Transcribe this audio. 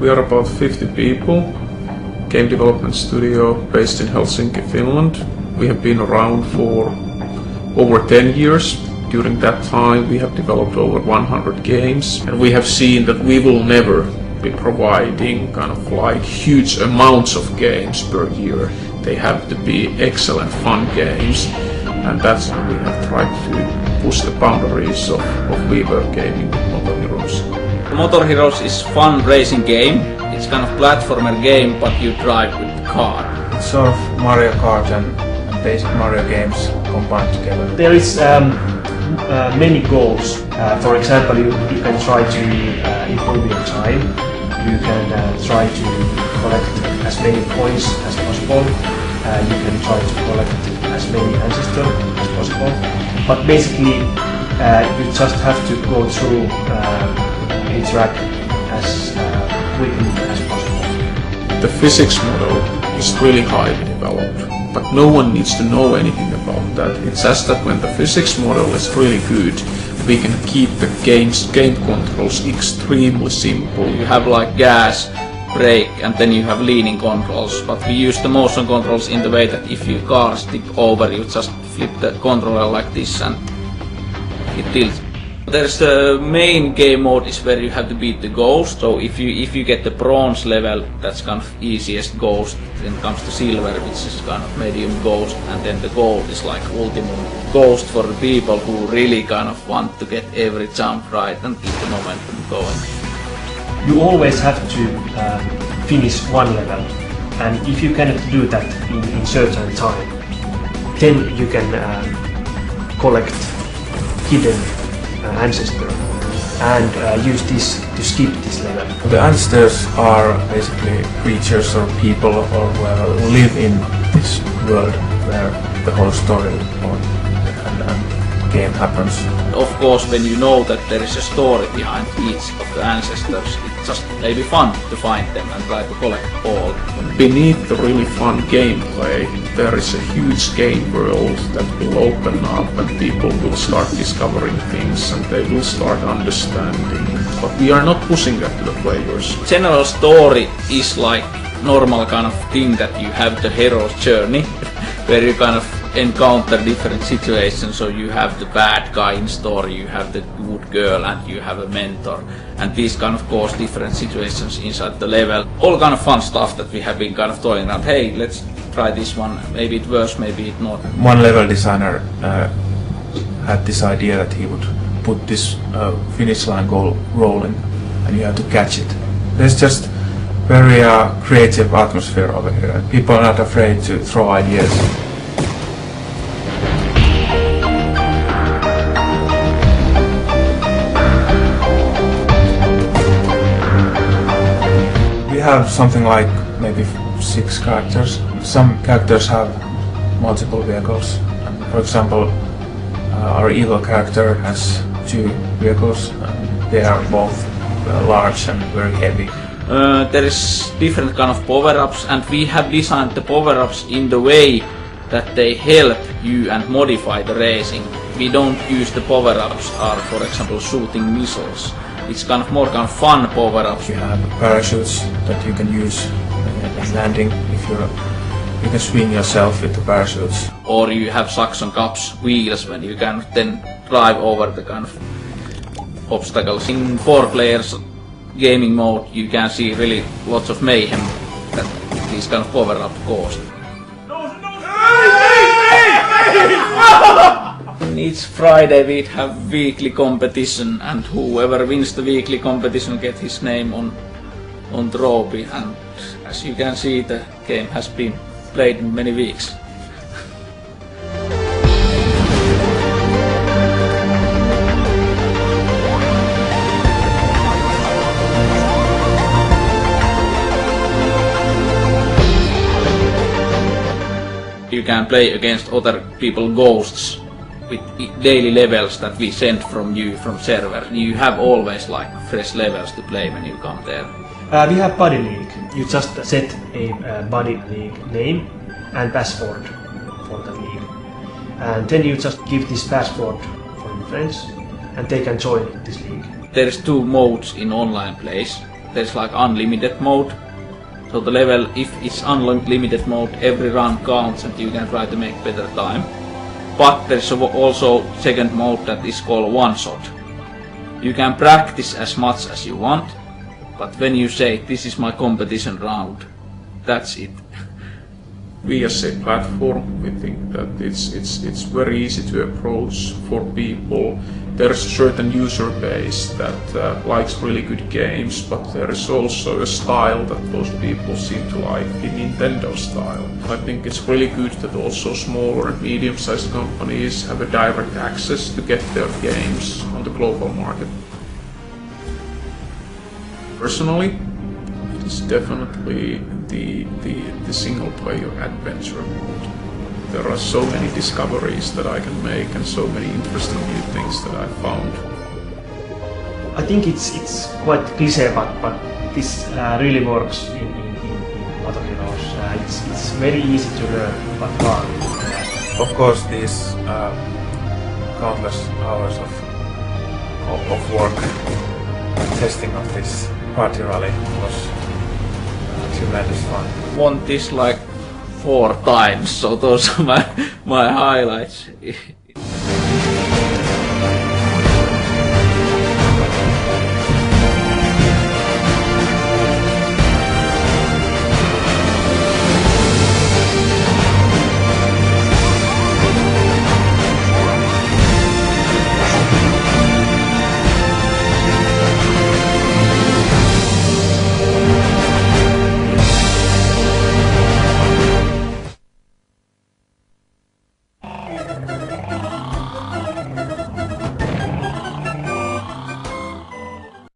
We are about 50 people, game development studio based in Helsinki, Finland. We have been around for over 10 years. During that time we have developed over 100 games, and we have seen that we will never be providing kind of like huge amounts of games per year. They have to be excellent fun games, and that's why we have tried to push the boundaries of WiiWare gaming with MotoHeroz. MotoHeroz is fun racing game. It's kind of platformer game, but you drive with the car. It's sort of Mario Kart and basic Mario games combined together. There is many goals. For example, you can try to improve your time. You can try to collect as many points as possible. You can try to collect as many ancestors as possible. But basically, you just have to go through a track as quickly as possible. The physics model is really highly developed, but no one needs to know anything about that. It's just that when the physics model is really good, we can keep the game controls extremely simple. You have like gas, brake, and then you have leaning controls, but we use the motion controls in the way that if your car tip over, you just flip the controller like this and it tilts. There's the main game mode is where you have to beat the ghost. So if you get the bronze level, that's kind of easiest ghost. Then comes to silver, which is kind of medium ghost, and then the gold is like ultimate ghost for the people who really kind of want to get every jump right and keep the momentum going. You always have to finish one level, and if you cannot do that in certain time, then you can collect hidden ancestor and use this to skip this level. The ancestors are basically creatures or people or who live in this world where the whole story and game happens. Of course, when you know that there is a story behind each of the ancestors, it's just maybe fun to find them and try to collect all. Beneath the really fun gameplay, there is a huge game world that will open up and people will start discovering things and they will start understanding. But we are not pushing that to the players. General story is like normal kind of thing that you have the hero's journey, where you kind of encounter different situations. So you have the bad guy in story, you have the good girl, and you have a mentor, and these kind of cause different situations inside the level. All kind of fun stuff that we have been kind of toying around. Hey, let's try this one. Maybe it works, maybe it not. One level designer had this idea that he would put this finish line goal rolling, and you have to catch it. There's just very creative atmosphere over here. People are not afraid to throw ideas. We have something like maybe 6 characters. Some characters have multiple vehicles. For example, our evil character has 2 vehicles. They are both large and very heavy. There is different kind of power-ups, and we have designed the power-ups in the way that they help you and modify the racing. We don't use the power-ups are, for example, shooting missiles. It's kind of more kind of fun power-ups. You have parachutes that you can use in landing. If you can swing yourself with the parachutes. Or you have suction cups wheels when you can then drive over the kind of obstacles. In 4 players gaming mode, you can see really lots of mayhem that these kind of power-up cause. Each Friday we'd have weekly competition, and whoever wins the weekly competition gets his name on trophy, and as you can see, the game has been played in many weeks. You can play against other people ghosts with daily levels that we send from you from server. You have always like fresh levels to play when you come there. We have Buddy League. You just set a Buddy League name and password for the league. And then you just give this password for your friends and they can join this league. There's 2 modes in online plays. there's like unlimited mode. So the level, if it's unlimited mode, every run counts and you can try to make better time. But there's also second mode that is called one shot. You can practice as much as you want, but when you say this is my competition round, that's it. We as a platform, we think that it's very easy to approach for people. There's a certain user base that likes really good games, but there is also a style that those people seem to like, the Nintendo style. I think it's really good that also smaller and medium-sized companies have a direct access to get their games on the global market. Personally, it's definitely the single-player adventure mode. There are so many discoveries that I can make and so many interesting new things that I found. I think it's quite cliche, but this really works in MotoHeroz. It's very easy to learn, but fun. Of course, these countless hours of work testing of this party rally was tremendous fun. Won this like 4 times, so those are my highlights.